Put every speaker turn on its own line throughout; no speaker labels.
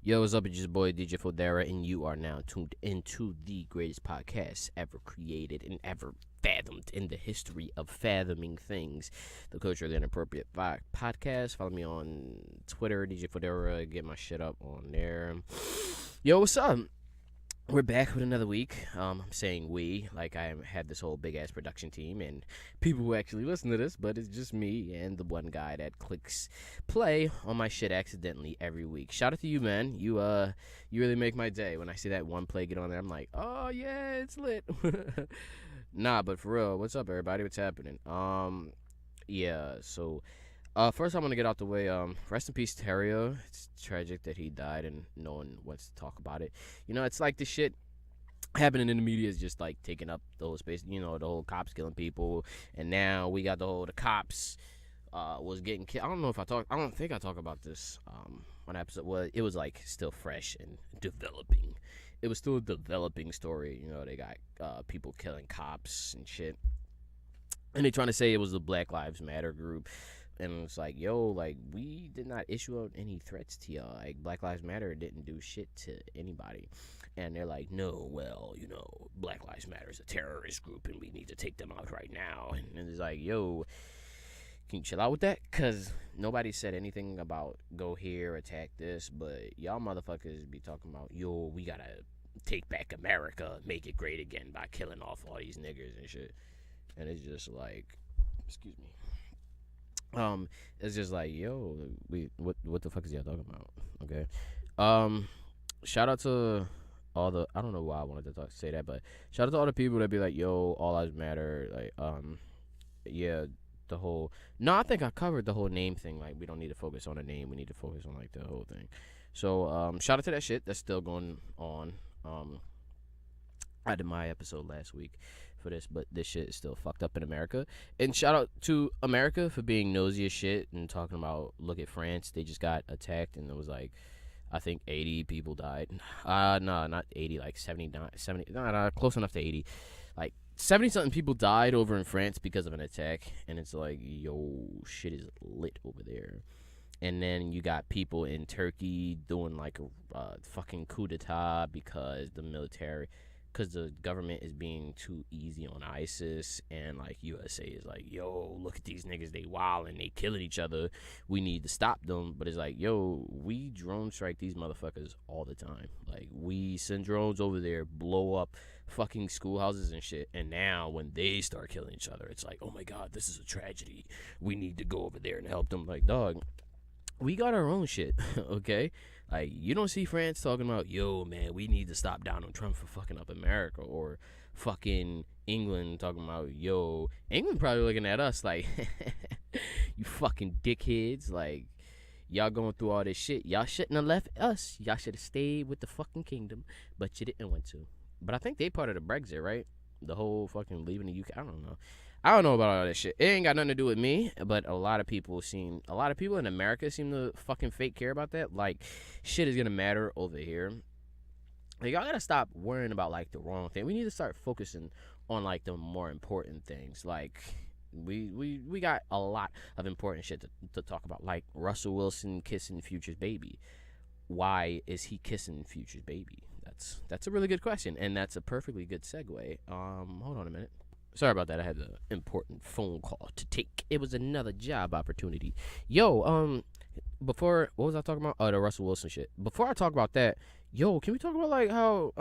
Yo, what's up? It's your boy DJ Fodera, and you are now tuned into the greatest podcast ever created and ever fathomed in the history of fathoming things, the Culturally Inappropriate Podcast. Follow me on Twitter, DJ Fodera. Get my shit up on there. Yo, what's up? We're back with another week. I'm saying we, like I had this whole big ass production team and people who actually listen to this, but it's just me and the one guy that clicks play on my shit accidentally every week. Shout out to you, man. You really make my day. When I see that one play get on there, I'm like, oh yeah, it's lit. Nah, but for real, what's up, everybody? What's happening? Yeah. So first, I'm gonna get out the way. Rest in peace, Terrio. It's tragic that he died, and no one wants to talk about it. You know, it's like the shit happening in the media is just like taking up the whole space. You know, the whole cops killing people, and now we got the cops was getting killed. I don't think I talk about this one episode. Well, it was like still fresh and developing. It was still a developing story. You know, they got people killing cops and shit, and they trying to say it was the Black Lives Matter group. And it's like, yo, like, we did not issue out any threats to y'all. Like, Black Lives Matter didn't do shit to anybody. And they're like, no, well, you know, Black Lives Matter is a terrorist group and we need to take them out right now. And it's like, yo, can you chill out with that? Because nobody said anything about go here, attack this. But y'all motherfuckers be talking about, yo, we got to take back America, make it great again by killing off all these niggers and shit. And it's just like, excuse me. It's just like, yo, what the fuck is y'all talking about? Okay. Shout out to all the, I don't know why I wanted to say that, but shout out to all the people that be like, yo, all lives matter. Like, yeah, no, I think I covered the whole name thing. Like, we don't need to focus on the name. We need to focus on like the whole thing. So, shout out to that shit that's still going on. I did my episode last week for this, but this shit is still fucked up in America. And shout out to America for being nosy as shit and talking about, look at France, they just got attacked and it was like, I think 80 people died. No, not 80, like 79, 70, no, close enough to 80. Like 70 something people died over in France because of an attack, and it's like, yo, shit is lit over there. And then you got people in Turkey doing like a fucking coup d'etat because the government is being too easy on ISIS, and like USA is like, yo, look at these niggas, they wild and they killing each other, we need to stop them. But it's like, yo, we drone strike these motherfuckers all the time. Like, we send drones over there, blow up fucking schoolhouses and shit, and now when they start killing each other, it's like, oh my god, this is a tragedy, we need to go over there and help them. Like, dog, we got our own shit. Okay, like, you don't see France talking about, yo, man, we need to stop Donald Trump for fucking up America, or fucking England talking about, yo, England probably looking at us like, you fucking dickheads, like, y'all going through all this shit, y'all shouldn't have left us, y'all should have stayed with the fucking kingdom, but you didn't want to. But I think they part of the Brexit, right? The whole fucking leaving the UK. I don't know about all that shit. It ain't got nothing to do with me, but a lot of people in America seem to fucking fake care about that. Like, shit is gonna matter over here. Like, y'all gotta stop worrying about like the wrong thing. We need to start focusing on like the more important things. Like, we got a lot of important shit to talk about. Like Russell Wilson kissing Future's baby. Why is he kissing Future's baby? That's a really good question, and that's a perfectly good segue. Hold on a minute. Sorry about that. I had an important phone call to take. It was another job opportunity. Yo, before, what was I talking about? Oh, the Russell Wilson shit. Before I talk about that, yo, can we talk about like how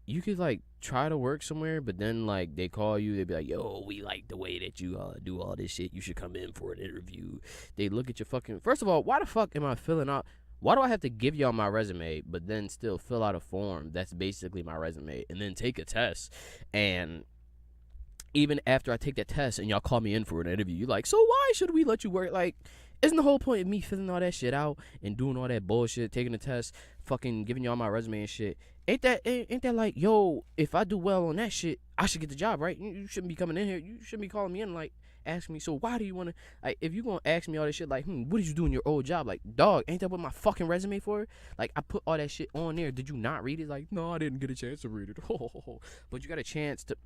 you could like try to work somewhere, but then like they call you, they be like, yo, we like the way that you do all this shit. You should come in for an interview. They look at your fucking. First of all, why the fuck am I filling out? Why do I have to give y'all my resume, but then still fill out a form that's basically my resume, and then take a test? And even after I take that test and y'all call me in for an interview, you're like, so why should we let you work? Like, isn't the whole point of me filling all that shit out and doing all that bullshit, taking the test, fucking giving y'all my resume and shit? Ain't that like, yo, if I do well on that shit, I should get the job, right? You shouldn't be coming in here. You shouldn't be calling me in like asking me, so why do you want to, like, if you gonna ask me all this shit, like, what did you do in your old job? Like, dog, ain't that what my fucking resume for? Like, I put all that shit on there. Did you not read it? Like, no, I didn't get a chance to read it. But you got a chance to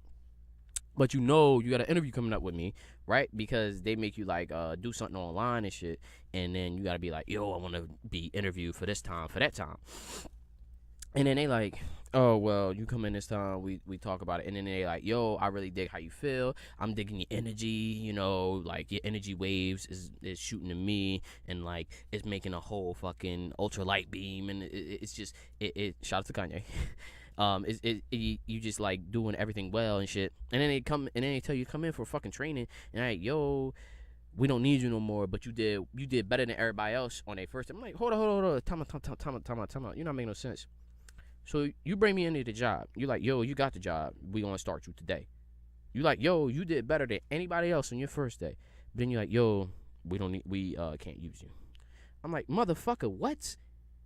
But you know you got an interview coming up with me, right? Because they make you like do something online and shit, and then you gotta be like, yo, I want to be interviewed for this time, for that time, and then they like, oh well, you come in this time, we talk about it, and then they like, yo, I really dig how you feel. I'm digging your energy, you know, like your energy waves is shooting to me, and like it's making a whole fucking ultralight beam, and it's just it. Shout out to Kanye. You just like doing everything well and shit, and then they tell you come in for fucking training, and like, yo, we don't need you no more, but you did better than everybody else on their first. I'm like, hold on, time out. You're not making no sense. So you bring me into the job. You like, yo, you got the job. We gonna start you today. You like, yo, you did better than anybody else on your first day. But then you like, yo, we can't use you. I'm like, motherfucker, what?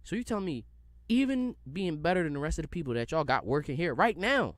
So you telling me even being better than the rest of the people that y'all got working here right now,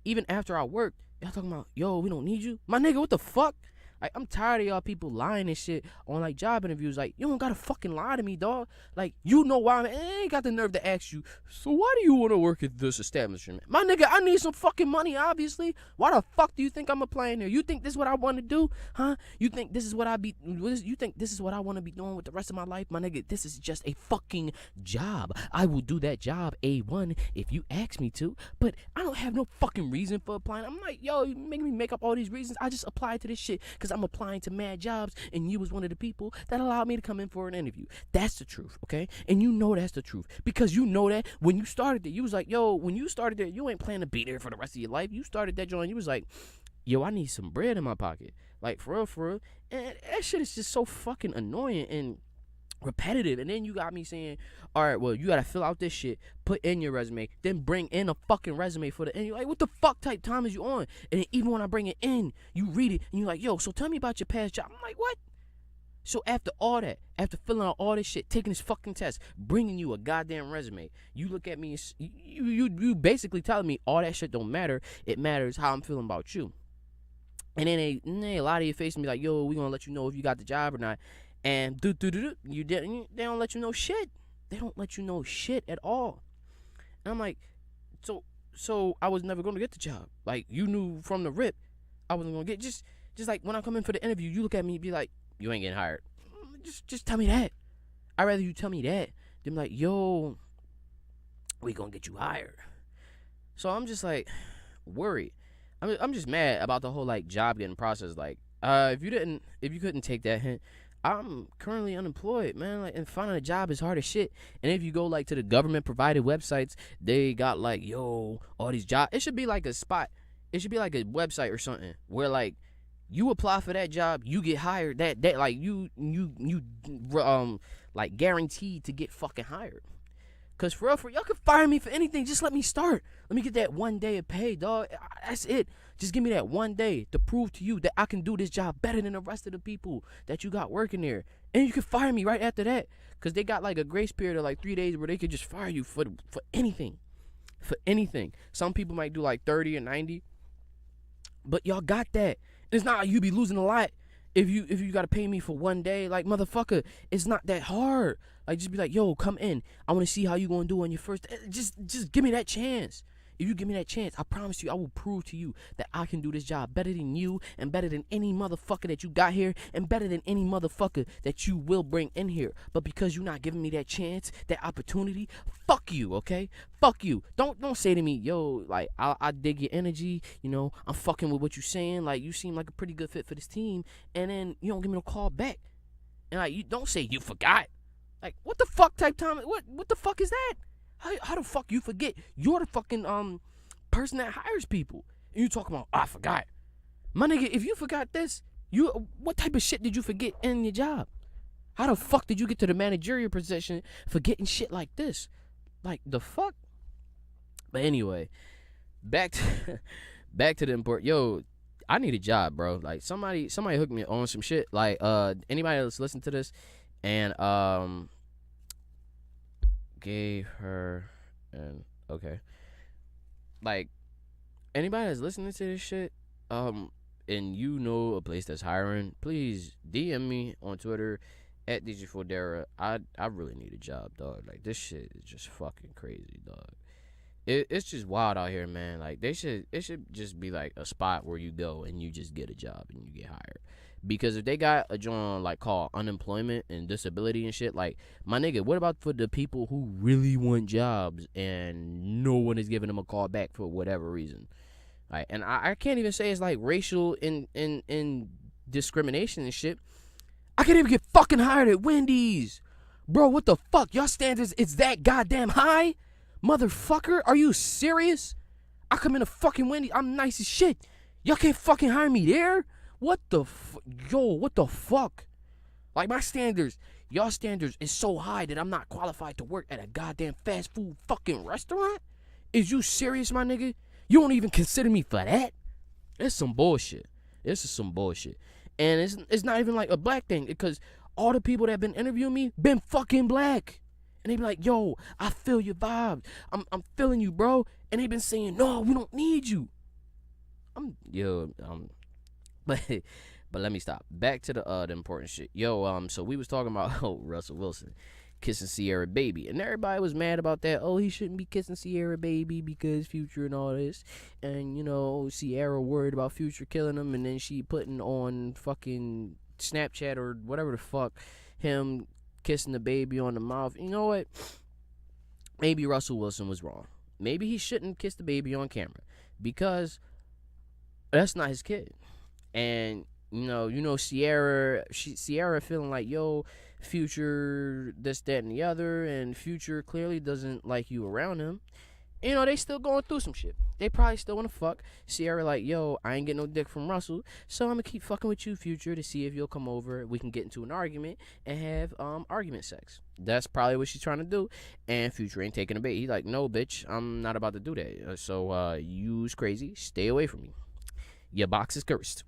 even after I worked, y'all talking about, yo, we don't need you? My nigga, what the fuck? Like, I'm tired of y'all people lying and shit on, like, job interviews. Like, you don't gotta fucking lie to me, dog. Like, you know why I ain't got the nerve to ask you, so why do you want to work at this establishment? My nigga, I need some fucking money, obviously. Why the fuck do you think I'm applying here? You think this is what I want to do? Huh? You think this is what you think this is what I want to be doing with the rest of my life? My nigga, this is just a fucking job. I will do that job, A1, if you ask me to, but I don't have no fucking reason for applying. I'm like, yo, you making me make up all these reasons. I just applied to this shit because I'm applying to mad jobs, and you was one of the people that allowed me to come in for an interview. That's the truth, okay? And you know that's the truth, because you know that when you started there, you was like, yo, when you started there, you ain't planning to be there for the rest of your life. You started that joint, you was like, yo, I need some bread in my pocket. Like, for real. And that shit is just so fucking annoying and repetitive. And then you got me saying, all right, well, you gotta fill out this shit, put in your resume, then bring in a fucking resume for the end. You're like, what the fuck type time is you on? And then even when I bring it in, you read it and you're like, yo, so tell me about your past job. I'm like, what? So after all that, after filling out all this shit, taking this fucking test, bringing you a goddamn resume, you look at me and you basically telling me all that shit don't matter. It matters how I'm feeling about you. And then they lie to your face and be like, yo, we gonna let you know if you got the job or not. And they don't let you know shit. They don't let you know shit at all. And I'm like, so I was never gonna get the job. Like, you knew from the rip I wasn't gonna get. Just like when I come in for the interview, you look at me and be like, you ain't getting hired. Just tell me that. I'd rather you tell me that than like, yo, we gonna get you hired. So I'm just like worried. I'm just mad about the whole like job getting process. Like, if you couldn't take that hint, I'm currently unemployed, man. Like, and finding a job is hard as shit. And if you go like to the government provided websites, they got like, yo, all these jobs. It should be like a spot. It should be like a website or something where like you apply for that job, you get hired. That like you like guaranteed to get fucking hired. Cause for real, y'all can fire me for anything. Just let me start. Let me get that 1 day of pay, dog. That's it. Just give me that 1 day to prove to you that I can do this job better than the rest of the people that you got working there. And you can fire me right after that. Cause they got like a grace period of like 3 days where they could just fire you for anything. For anything. Some people might do like 30 or 90. But y'all got that. It's not like you be losing a lot if you gotta pay me for 1 day. Like, motherfucker, it's not that hard. Like, just be like, yo, come in. I want to see how you gonna do on your first. Just give me that chance. If you give me that chance, I promise you, I will prove to you that I can do this job better than you, and better than any motherfucker that you got here, and better than any motherfucker that you will bring in here. But because you're not giving me that chance, that opportunity, fuck you, okay? Fuck you. Don't say to me, yo, like, I dig your energy, you know, I'm fucking with what you saying, like, you seem like a pretty good fit for this team, and then you don't give me no call back. And like, you don't say you forgot. Like, what the fuck type time? What the fuck is that? How the fuck you forget? You're the fucking person that hires people. And you talking about, I forgot. My nigga, if you forgot this, what type of shit did you forget in your job? How the fuck did you get to the managerial position forgetting shit like this? Like, the fuck? But anyway, back to the important. Yo, I need a job, bro. Like, somebody hook me on some shit. Like, anybody else listen to this and gave her and okay, like, anybody that's listening to this shit and you know a place that's hiring, please DM me on Twitter at DJ Fodera. I really need a job, dog. Like, this shit is just fucking crazy, dog. it's just wild out here, man. Like it should just be like a spot where you go and you just get a job and you get hired. Because if they got a joint like called unemployment and disability and shit, like my nigga, what about for the people who really want jobs and no one is giving them a call back for whatever reason? Like, and I can't even say it's like racial in discrimination and shit. I can't even get fucking hired at Wendy's. Bro, what the fuck? Y'all standards is that goddamn high? Motherfucker, are you serious? I come in a fucking Wendy's, I'm nice as shit. Y'all can't fucking hire me there? What the what the fuck? Like my standards, y'all standards is so high that I'm not qualified to work at a goddamn fast food fucking restaurant? Is you serious, my nigga? You don't even consider me for that? It's some bullshit. This is some bullshit. And it's not even like a black thing, because all the people that have been interviewing me been fucking black. And they be like, yo, I feel your vibe. I'm feeling you, bro. And they been saying, no, we don't need you. But let me stop. Back to the important shit. So we was talking about Russell Wilson kissing Sierra Baby, and everybody was mad about that. Oh, he shouldn't be kissing Sierra Baby because Future and all this, and Sierra worried about Future killing him, and then she putting on fucking Snapchat or whatever the fuck him kissing the baby on the mouth. You know what? Maybe Russell Wilson was wrong. Maybe he shouldn't kiss the baby on camera because that's not his kid. And Sierra feeling like, yo, Future this, that, and the other, and Future clearly doesn't like you around him. They still going through some shit. They probably still want to fuck. Sierra like, yo, I ain't getting no dick from Russell, so I'm gonna keep fucking with you, Future, to see if you'll come over. We can get into an argument and have argument sex. That's probably what she's trying to do. And Future ain't taking a bait. He's like, no, bitch, I'm not about to do that. So you's crazy. Stay away from me. Your box is cursed.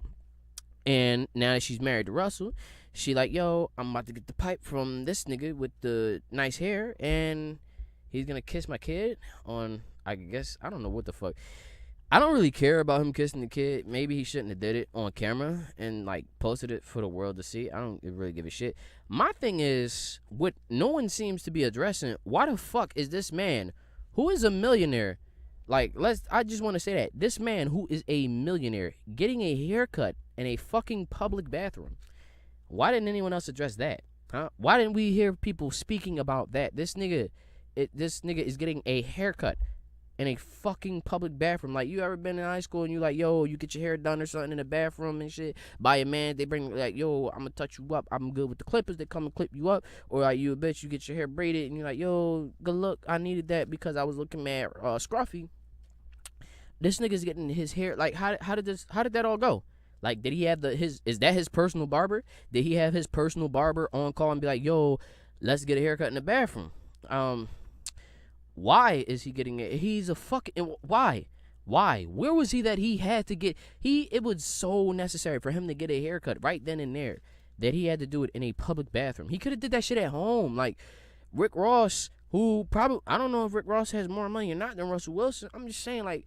And now that she's married to Russell, she like, yo, I'm about to get the pipe from this nigga with the nice hair, and he's gonna kiss my kid on, I guess, I don't know what the fuck. I don't really care about him kissing the kid. Maybe he shouldn't have did it on camera and like posted it for the world to see. I don't really give a shit. My thing is, what no one seems to be addressing, why the fuck is this man, who is a millionaire, like, I just want to say that this man who is a millionaire getting a haircut in a fucking public bathroom, why didn't anyone else address that? Huh? Why didn't we hear people speaking about that? This nigga is getting a haircut in a fucking public bathroom. Like, you ever been in high school and you like, yo, you get your hair done or something in the bathroom and shit by a man, they bring like, yo, I'm gonna touch you up, I'm good with the clippers, they come and clip you up. Or like, you a bitch, you get your hair braided and you're like, yo, good look, I needed that because I was looking mad scruffy. This nigga's getting his hair, like, how did that all go? Like, did he have is that his personal barber? Did he have his personal barber on call and be like, yo, let's get a haircut in the bathroom? Why is he getting it? He's a fucking, why? Where was he that he had to get, it was so necessary for him to get a haircut right then and there that he had to do it in a public bathroom. He could have did that shit at home. Like, Rick Ross, who probably, I don't know if Rick Ross has more money or not than Russell Wilson. I'm just saying, like,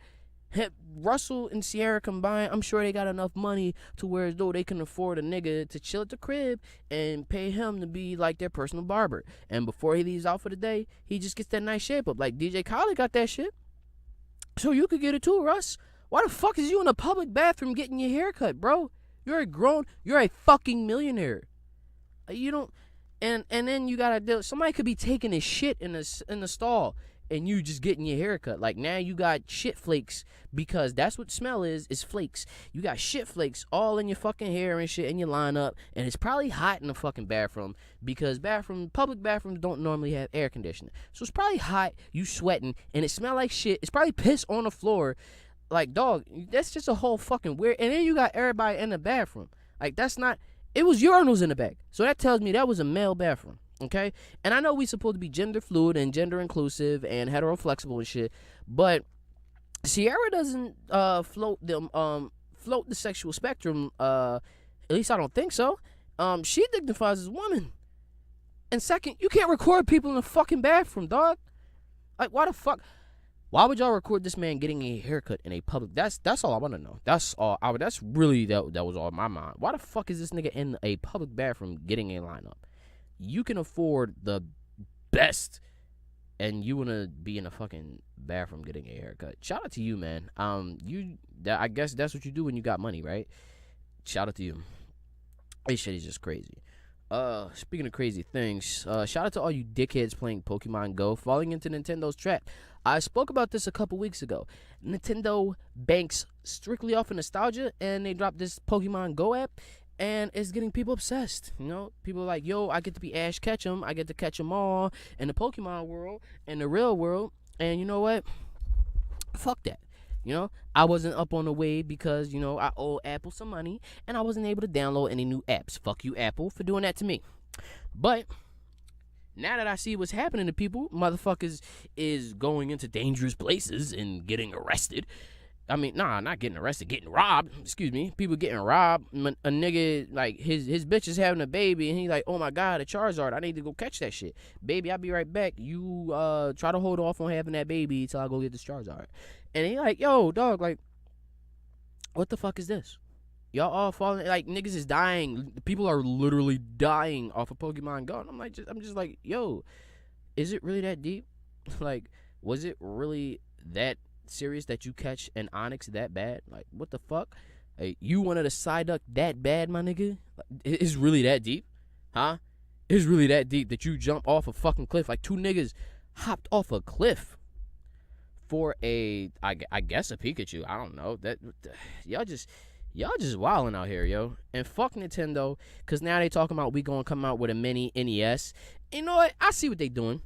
Russell and Sierra combined, I'm sure they got enough money to where as though they can afford a nigga to chill at the crib and pay him to be like their personal barber. And before he leaves out for the day, he just gets that nice shape up. Like DJ Khaled got that shit. So you could get it too, Russ. Why the fuck is you in a public bathroom getting your hair cut, bro? You're a fucking millionaire. You don't, and then you gotta deal, somebody could be taking his shit in the stall and you just getting your hair cut. Like, now you got shit flakes, because that's what smell is flakes. You got shit flakes all in your fucking hair and shit, and you line up, and it's probably hot in the fucking bathroom, because public bathrooms don't normally have air conditioning. So it's probably hot, you sweating, and it smell like shit. It's probably piss on the floor. Like, dog, that's just a whole fucking weird, and then you got everybody in the bathroom. Like, it was urinals in the back. So that tells me that was a male bathroom. Okay, and I know we supposed to be gender fluid and gender inclusive and hetero flexible and shit, but Sierra doesn't float the sexual spectrum. At least I don't think so. She dignifies as a woman. And second, you can't record people in the fucking bathroom, dog. Like, why the fuck? Why would y'all record this man getting a haircut in a public? That's all I want to know. That's all. That's really that was all in my mind. Why the fuck is this nigga in a public bathroom getting a lineup? You can afford the best and you want to be in a fucking bathroom getting a haircut. Shout out to you, man. I guess that's what you do when you got money, right? Shout out to you. This shit is just crazy. Speaking of crazy things, shout out to all you dickheads playing Pokemon Go, falling into Nintendo's trap. I spoke about this a couple weeks ago. Nintendo banks strictly off of nostalgia, and they dropped this Pokemon Go app, and it's getting people obsessed. You know, people are like, yo, I get to be Ash Ketchum. I get to catch them all in the Pokemon world, in the real world. And you know what? Fuck that. You know, I wasn't up on the wave because, you know, I owe Apple some money, and I wasn't able to download any new apps. Fuck you, Apple, for doing that to me. But now that I see what's happening to people, motherfuckers is going into dangerous places and getting arrested. I mean, nah, not getting arrested, getting robbed. Excuse me. People getting robbed. A nigga, like, his bitch is having a baby, and he's like, oh my God, a Charizard. I need to go catch that shit. Baby, I'll be right back. You try to hold off on having that baby till I go get this Charizard. And he like, yo, dog, like, what the fuck is this? Y'all all falling, like, niggas is dying. People are literally dying off of Pokemon Go. And I'm just like, yo, is it really that deep? Like, was it really that serious that you catch an Onyx that bad? Like, what the fuck? Hey, you wanted a Psyduck that bad, my nigga? It's really that deep? Huh? It's really that deep that you jump off a fucking cliff? Like, two niggas hopped off a cliff for I guess a Pikachu. I don't know. That y'all just wilding out here, yo. And fuck Nintendo, cause now they talking about we gonna come out with a mini NES. You know what? I see what they doing.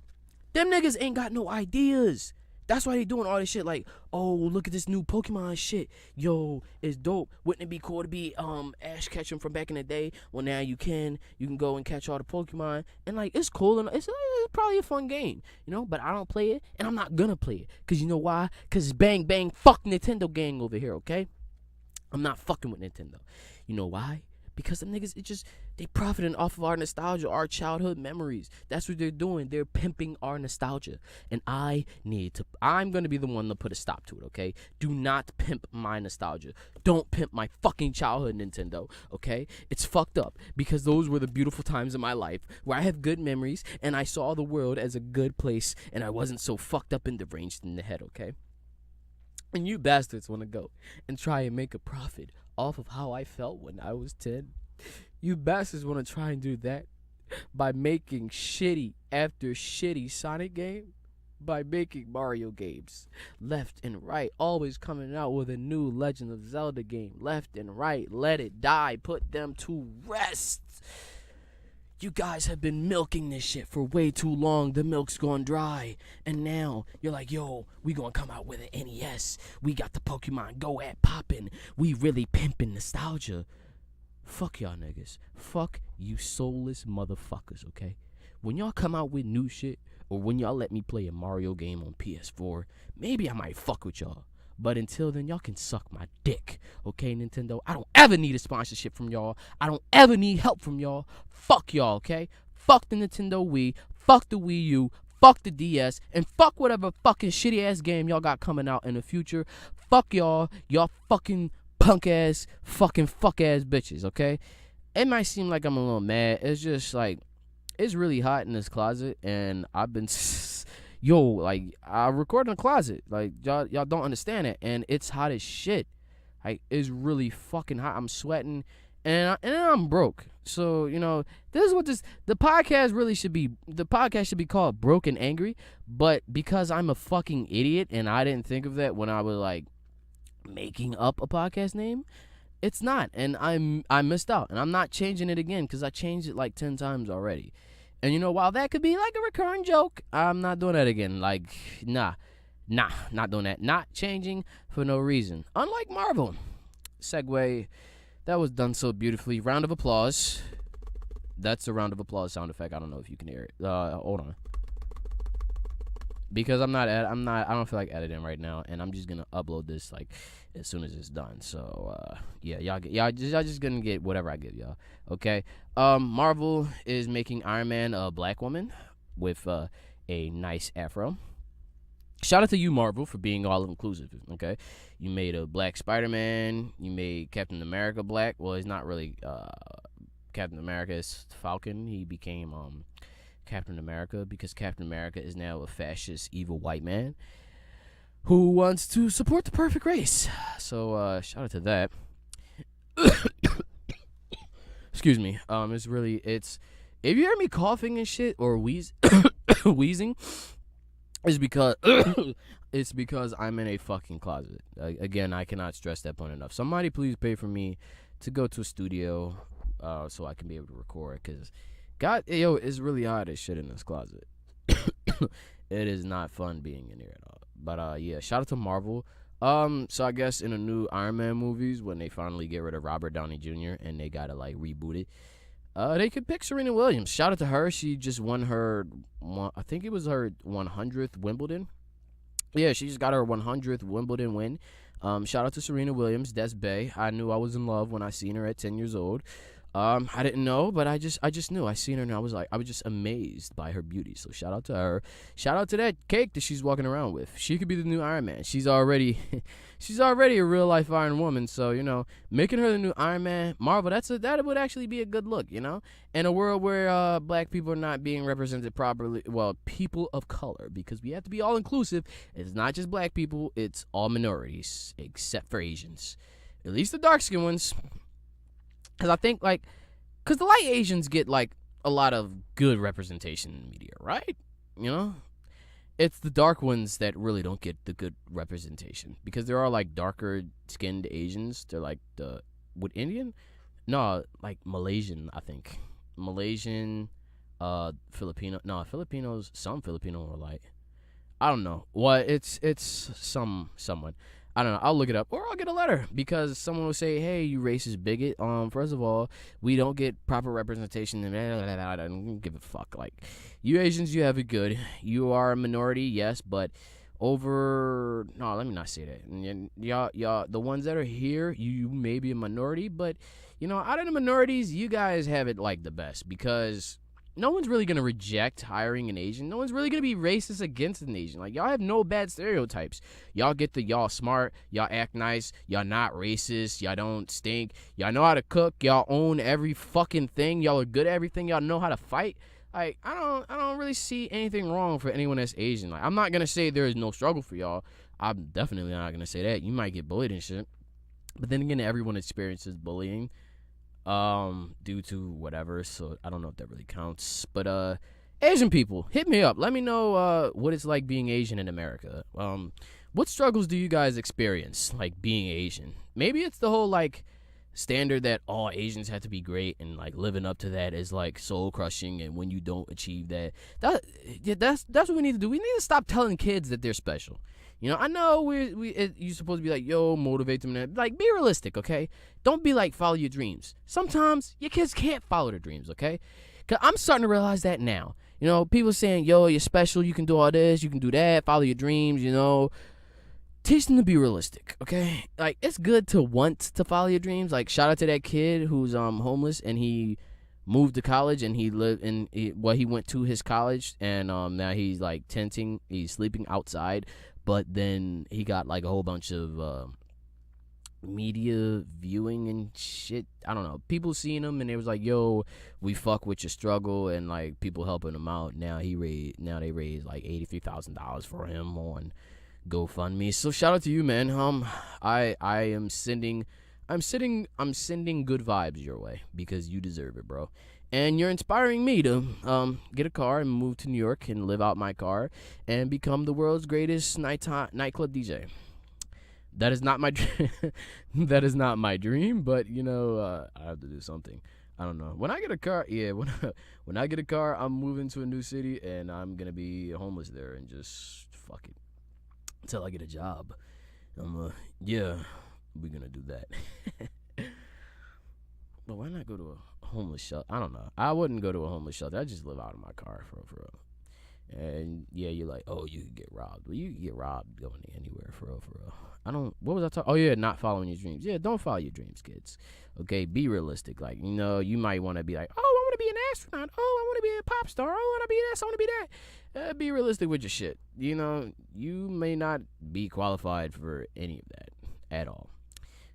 Them niggas ain't got no ideas. That's why they doing all this shit like, oh, look at this new Pokemon shit. Yo, it's dope. Wouldn't it be cool to be Ash Ketchum from back in the day? Well, now you can go and catch all the Pokemon. And, like, it's cool. And it's probably a fun game, you know? But I don't play it, and I'm not going to play it. Because you know why? Because bang, bang, fuck Nintendo gang over here, okay? I'm not fucking with Nintendo. You know why? Because them niggas, they profiting off of our nostalgia, our childhood memories. That's what they're doing. They're pimping our nostalgia. And I'm going to be the one to put a stop to it, okay? Do not pimp my nostalgia. Don't pimp my fucking childhood, Nintendo, okay? It's fucked up because those were the beautiful times of my life where I have good memories and I saw the world as a good place and I wasn't so fucked up and deranged in the head, okay? And you bastards want to go and try and make a profit off of how I felt when I was 10. You bastards want to try and do that by making shitty after shitty Sonic game, by making Mario games left and right, always coming out with a new Legend of Zelda game left and right. Let it die. Put them to rest. You guys have been milking this shit for way too long. The milk's gone dry. And now you're like, yo, we gonna come out with an NES. We got the Pokemon Go app popping. We really pimping nostalgia. Fuck y'all niggas. Fuck you soulless motherfuckers, okay? When y'all come out with new shit, or when y'all let me play a Mario game on PS4, maybe I might fuck with y'all. But until then, y'all can suck my dick, okay, Nintendo? I don't ever need a sponsorship from y'all. I don't ever need help from y'all. Fuck y'all, okay? Fuck the Nintendo Wii. Fuck the Wii U. Fuck the DS. And fuck whatever fucking shitty-ass game y'all got coming out in the future. Fuck y'all. Y'all fucking punk-ass, fucking fuck-ass bitches, okay? It might seem like I'm a little mad. It's just, like, it's really hot in this closet, and I've been... Yo, like, I record in the closet. Like, y'all don't understand it. And it's hot as shit. Like, it's really fucking hot. I'm sweating. And I'm broke. So, you know, this is what the podcast really should be. The podcast should be called Broke and Angry. But because I'm a fucking idiot and I didn't think of that when I was, like, making up a podcast name, it's not. And I missed out. And I'm not changing it again because I changed it, like, 10 times already. And, you know, while that could be, like, a recurring joke, I'm not doing that again. Like, nah, not doing that. Not changing for no reason. Unlike Marvel. Segue. That was done so beautifully. Round of applause. That's a round of applause sound effect. I don't know if you can hear it. Hold on. Because I don't feel like editing right now, and I'm just gonna upload this like as soon as it's done. So yeah, y'all just gonna get whatever I give y'all. Okay. Marvel is making Iron Man a black woman with a nice afro. Shout out to you, Marvel, for being all inclusive. Okay, you made a black Spider-Man. You made Captain America black. Well, he's not really Captain America. It's Falcon. He became Captain America, because Captain America is now a fascist, evil white man who wants to support the perfect race. So shout out to that. Excuse me. It's if you hear me coughing and shit or wheezing, it's because I'm in a fucking closet. Again, I cannot stress that point enough. Somebody please pay for me to go to a studio so I can be able to record, because it's really hot as shit in this closet. It is not fun being in here at all. But yeah, shout out to Marvel. So I guess in the new Iron Man movies, when they finally get rid of Robert Downey Jr. and they gotta like reboot it, they could pick Serena Williams. Shout out to her. She just won I think it was her 100th Wimbledon. Yeah, she just got her 100th Wimbledon win. Shout out to Serena Williams. That's bae. I knew I was in love when I seen her at 10 years old. I didn't know, but I just knew. I seen her and I was just amazed by her beauty. So shout out to her. Shout out to that cake that she's walking around with. She could be the new Iron Man. She's already a real life Iron Woman. So making her the new Iron Man, Marvel. That would actually be a good look. In a world where black people are not being represented properly. Well, people of color, because we have to be all inclusive. It's not just black people. It's all minorities except for Asians, at least the dark skinned ones. Because I think, because the light Asians get, a lot of good representation in the media, right? It's the dark ones that really don't get the good representation. Because there are, darker-skinned Asians. They're, Indian? No, Malaysian, I think. Malaysian, Filipino. No, Filipinos, some Filipino are light. I don't know. Well, it's someone. I don't know. I'll look it up, or I'll get a letter, because someone will say, "Hey, you racist bigot. First of all, we don't get proper representation." I don't give a fuck. You Asians, you have it good. You are a minority, yes, but no, let me not say that. Y'all, the ones that are here, you may be a minority, but out of the minorities, you guys have it the best, because no one's really going to reject hiring an Asian. No one's really going to be racist against an Asian. Y'all have no bad stereotypes. Y'all y'all smart, y'all act nice, y'all not racist, y'all don't stink, y'all know how to cook, y'all own every fucking thing, y'all are good at everything, y'all know how to fight. I don't really see anything wrong for anyone that's Asian. I'm not going to say there is no struggle for y'all. I'm definitely not going to say that. You might get bullied and shit. But then again, everyone experiences bullying. Due to whatever, so I don't know if that really counts. But Asian people, hit me up. Let me know what it's like being Asian in America. What struggles do you guys experience being Asian? Maybe it's the whole standard that all Asians have to be great, and living up to that is soul crushing, and when you don't achieve that's what we need to do. We need to stop telling kids that they're special. I know you're supposed to be yo, motivate them. Be realistic, okay? Don't be follow your dreams. Sometimes your kids can't follow their dreams, okay? Because I'm starting to realize that now. People saying, yo, you're special, you can do all this, you can do that, follow your dreams, Teach them to be realistic, okay? It's good to want to follow your dreams. Shout out to that kid who's homeless, and he moved to college, and he went to his college, and now he's tenting, he's sleeping outside. But then he got a whole bunch of media viewing and shit. I don't know. People seeing him, and they was yo, we fuck with your struggle, and people helping him out. Now they raised $83,000 for him on GoFundMe. So shout out to you, man. I'm sending good vibes your way, because you deserve it, bro. And you're inspiring me to get a car and move to New York and live out my car and become the world's greatest nightclub DJ. That is not my that is not my dream, but I have to do something. I don't know. When I get a car, when I get a car, I'm moving to a new city, and I'm gonna be homeless there and just fuck it until I get a job. We're gonna do that. But why not go to a homeless shelter? I don't know. I wouldn't go to a homeless shelter. I'd just live out of my car for real. And yeah, you're oh, you can get robbed. Well, you can get robbed going anywhere for real. What was I talking? Oh yeah, not following your dreams. Yeah, don't follow your dreams, kids. Okay, be realistic. You might want to be oh, I want to be an astronaut. Oh, I want to be a pop star. Oh, I want to be this. I want to be that. Be realistic with your shit. You may not be qualified for any of that at all.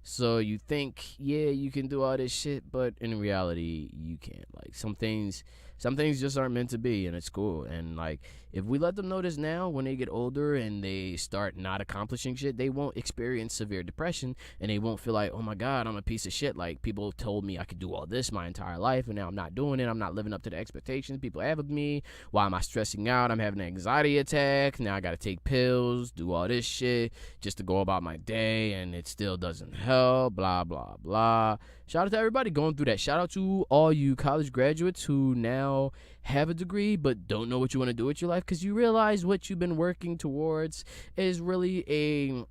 So you think, yeah, you can do all this shit, but in reality, you can't. Some things Some things just aren't meant to be, and it's cool. And like, if we let them know this now, when they get older and they start not accomplishing shit, they won't experience severe depression, and they won't feel like, oh my God, I'm a piece of shit. Like, people told me I could do all this my entire life, and now I'm not doing it. I'm not living up to the expectations people have of me. Why am I stressing out? I'm having an anxiety attack. Now I gotta take pills, do all this shit just to go about my day, and it still doesn't help. Blah blah blah. Shout out to everybody going through that. Shout out to all you college graduates who now have a degree but don't know what you want to do with your life, because you realize what you've been working towards is really a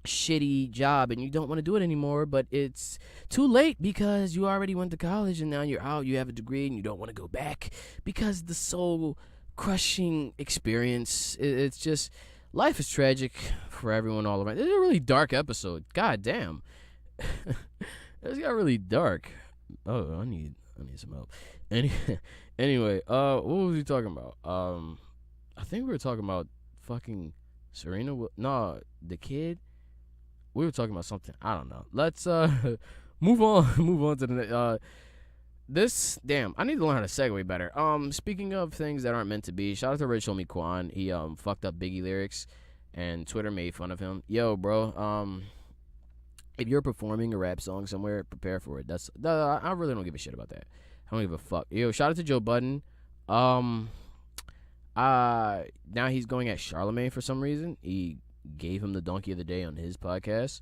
shitty job and you don't want to do it anymore, but it's too late because you already went to college and now you're out, you have a degree, and you don't want to go back because the soul crushing experience, it's just, life is tragic for everyone all around. This is a really dark episode. God damn. This got really dark. Oh, I need some help. Anyway, what was we talking about? I think we were talking about fucking Serena. No, the kid. We were talking about something. I don't know. Let's move on. Move on to the this. Damn, I need to learn how to segue better. Speaking of things that aren't meant to be, shout out to Rich Homie Quan. He fucked up Biggie lyrics, and Twitter made fun of him. Yo, bro. If you're performing a rap song somewhere, prepare for it. I really don't give a shit about that. I don't give a fuck. Yo, shout out to Joe Budden. Now he's going at Charlamagne for some reason. He gave him the donkey of the day on his podcast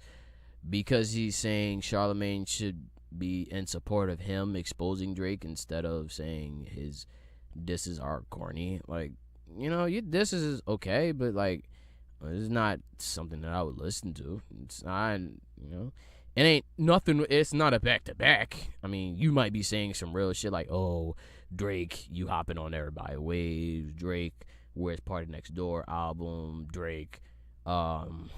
because he's saying Charlamagne should be in support of him exposing Drake instead of saying his disses are corny. Like, you know, your disses is okay, but like, it's not something that I would listen to. It's not, you know, it ain't nothing. It's not a back-to-back. I mean, you might be saying some real shit like, oh, Drake, you hopping on everybody waves. Drake, where's Party Next Door album? Drake, is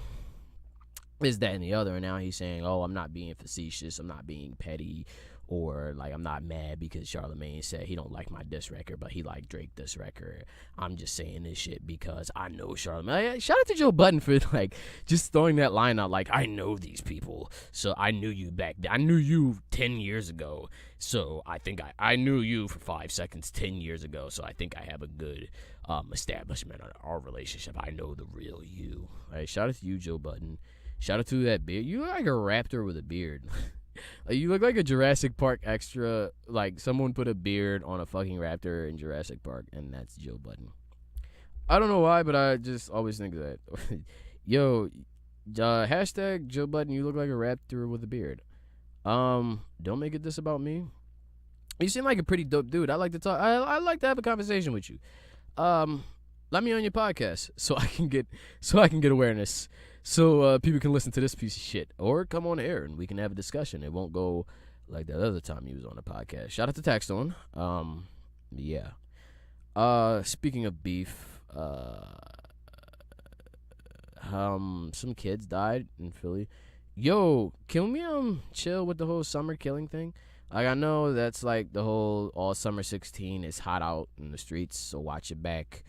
that and the other. And now he's saying, oh, I'm not being facetious. I'm not being petty. Or, like, I'm not mad because Charlamagne said he don't like my diss record, but he liked Drake diss record. I'm just saying this shit because I know Charlamagne. Shout out to Joe Budden for, like, just throwing that line out, like, I know these people, so I knew you back then. I knew you 10 years ago, so I think I knew you for 5 seconds 10 years ago, so I think I have a good establishment on our relationship. I know the real you. All right, shout out to you, Joe Budden. Shout out to that beard. You look like a raptor with a beard. Like, you look like a Jurassic Park extra. Like, someone put a beard on a fucking raptor in Jurassic Park, and that's Joe Budden. I don't know why, but I just always think of that. Yo, hashtag Joe Budden, you look like a raptor with a beard. Don't make it this about me. You seem like a pretty dope dude. I like to talk. I like to have a conversation with you. Let me on your podcast so I can get awareness. So people can listen to this piece of shit, or come on air and we can have a discussion. It won't go like that other time he was on the podcast. Shout out to Taxstone. Yeah. Speaking of beef, some kids died in Philly. Yo, can we chill with the whole summer killing thing? Like, I know that's like the whole all summer 16 is hot out in the streets, so watch your back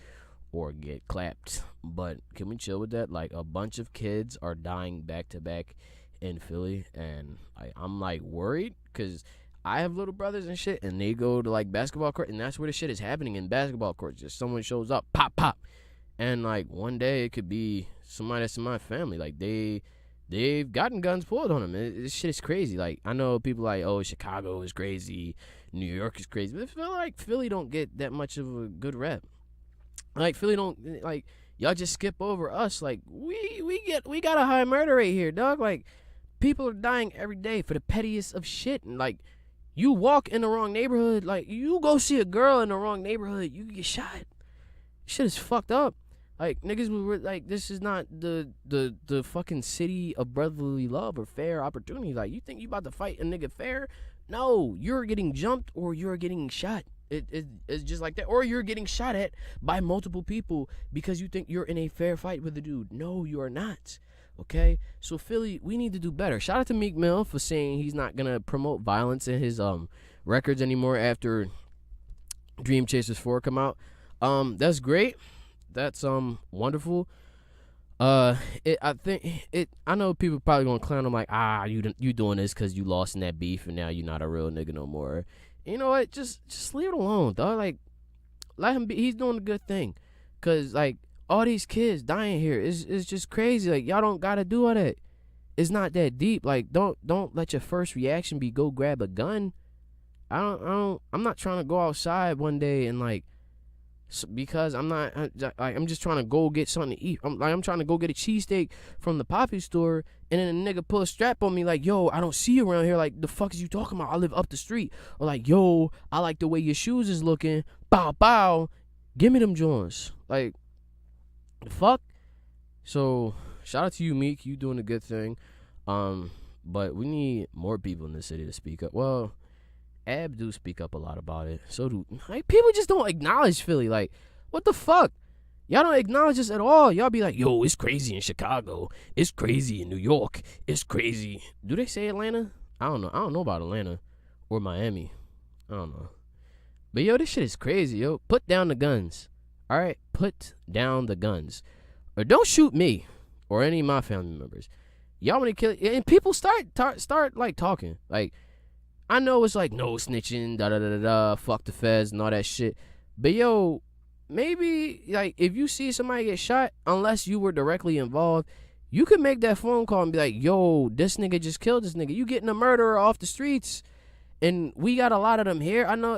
or get clapped. But can we chill with that? Like, a bunch of kids are dying back to back in Philly, and I'm like worried because I have little brothers and shit, and they go to like basketball court, and that's where the shit is happening in basketball courts. Just someone shows up, pop, and like one day it could be somebody that's in my family. Like, they've gotten guns pulled on them. This shit is crazy. Like, I know people like, oh, Chicago is crazy, New York is crazy, but I feel like Philly don't get that much of a good rep. Like, Philly don't, like, y'all just skip over us. Like, we got a high murder rate here, dog. Like, people are dying every day for the pettiest of shit. And like, you walk in the wrong neighborhood, like, you go see a girl in the wrong neighborhood, you get shot. Shit is fucked up. Like, niggas were like, this is not the fucking city of brotherly love or fair opportunity. Like, you think you about to fight a nigga fair? No, you're getting jumped or you're getting shot. It's just like that. Or you're getting shot at by multiple people because you think you're in a fair fight with a dude. No, you are not. Okay? So, Philly, we need to do better. Shout out to Meek Mill for saying he's not going to promote violence in his records anymore after Dream Chasers 4 come out. That's great. That's wonderful. I know people probably gonna clown him like, you doing this because you lost in that beef and now you're not a real nigga no more. you know what? Just leave it alone, dog. Like, let him be. He's doing a good thing. Cause like all these kids dying here is just crazy. Like, y'all don't gotta do all that. It's not that deep. Like, don't let your first reaction be go grab a gun. I'm not trying to go outside one day and like, because I'm just trying to go get something to eat. I'm trying to go get a cheesesteak from the Poppy store, and then a nigga pull a strap on me like, yo, I don't see you around here. Like, the fuck is you talking about? I live up the street. Or like, yo, I like the way your shoes is looking. Bow, bow. Give me them joints. Like, the fuck? So, shout out to you, Meek. You doing a good thing. But we need more people in the city to speak up. Well, Ab do speak up a lot about it. So do, like, people just don't acknowledge Philly. Like, what the fuck? Y'all don't acknowledge this at all. Y'all be like, yo, it's crazy in Chicago. It's crazy in New York. It's crazy. Do they say Atlanta? I don't know. I don't know about Atlanta or Miami. I don't know. But, yo, this shit is crazy, yo. Put down the guns. All right? Put down the guns. Or don't shoot me or any of my family members. Y'all want to kill, and people start like talking. Like, I know it's like no snitching, fuck the feds and all that shit. But yo, maybe like if you see somebody get shot, unless you were directly involved, you could make that phone call and be like, yo, this nigga just killed this nigga. You getting a murderer off the streets, and we got a lot of them here. I know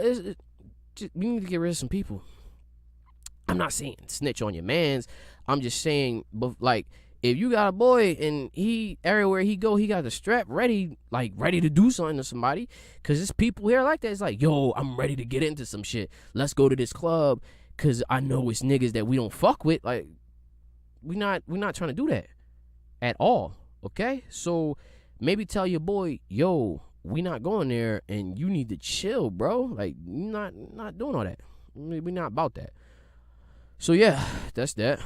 we need to get rid of some people. I'm not saying snitch on your mans. I'm just saying, but like, if you got a boy and he everywhere he go, he got the strap ready to do something to somebody, cause there's people here like that. It's like, yo, I'm ready to get into some shit. Let's go to this club, cause I know it's niggas that we don't fuck with. Like, we not trying to do that at all. Okay, so maybe tell your boy, yo, we not going there, and you need to chill, bro. Like, not doing all that. We not about that. So yeah, that's that.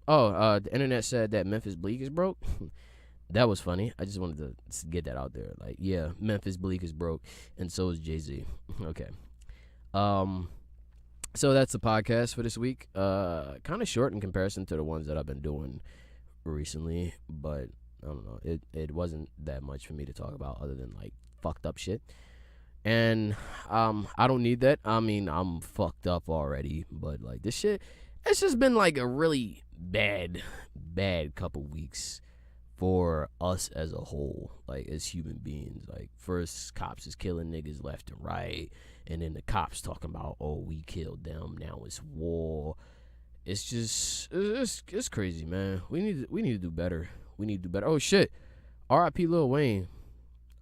The internet said that Memphis Bleak is broke. That was funny. I just wanted to get that out there. Like, yeah, Memphis Bleak is broke, and so is Jay-Z. Okay. So that's the podcast for this week. Kind of short in comparison to the ones that I've been doing recently, but I don't know. It wasn't that much for me to talk about other than like fucked up shit. And I don't need that. I mean, I'm fucked up already, but like this shit, it's just been like a really bad couple weeks for us as a whole, like as human beings. Like, first cops is killing niggas left and right, and then the cops talking about, oh, we killed them, now it's war. It's just it's crazy, man. We need to do better. Oh shit, R.I.P. Lil Wayne.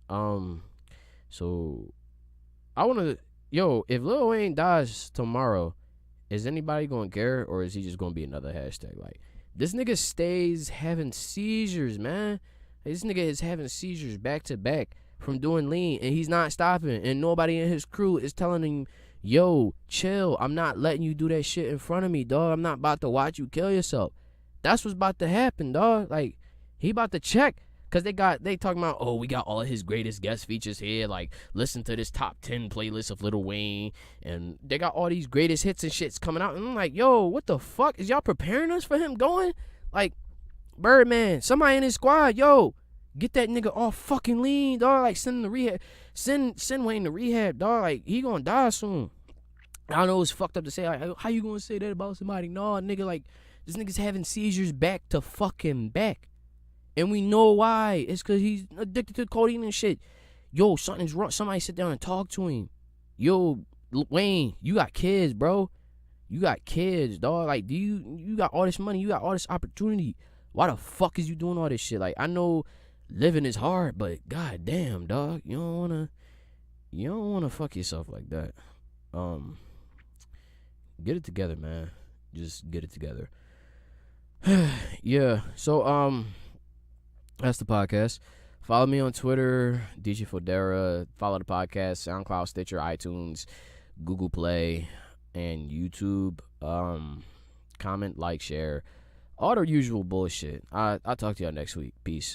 So I want to, if Lil Wayne dies tomorrow, is anybody going to care, or is he just going to be another hashtag? Like, this nigga stays having seizures, man. This nigga is having seizures back to back from doing lean, and he's not stopping, and nobody in his crew is telling him, yo, chill. I'm not letting you do that shit in front of me, dog. I'm not about to watch you kill yourself. That's what's about to happen, dog. Like, he about to check. Because they talking about, oh, we got all of his greatest guest features here. Like, listen to this top 10 playlist of Lil Wayne. And they got all these greatest hits and shits coming out. And I'm like, yo, what the fuck? Is y'all preparing us for him going? Like, Birdman, somebody in his squad, yo, get that nigga off fucking lean, dog. Like, send him to rehab. Send Wayne to rehab, dog. Like, he gonna die soon. I know it's fucked up to say, like, how you gonna say that about somebody? No, nigga, like, this nigga's having seizures back to fucking back. And we know why. It's because he's addicted to codeine and shit. Yo, something's wrong. Somebody sit down and talk to him. Yo, Wayne, you got kids, bro. You got kids, dog. Like, you got all this money. You got all this opportunity. Why the fuck is you doing all this shit? Like, I know living is hard, but goddamn, dog. You don't wanna fuck yourself like that. Get it together, man. Just get it together. Yeah. So, that's the podcast. Follow me on Twitter, DJ Fodera. Follow the podcast, SoundCloud, Stitcher, iTunes, Google Play, and YouTube. Comment, like, share, all the usual bullshit. I'll talk to y'all next week. Peace.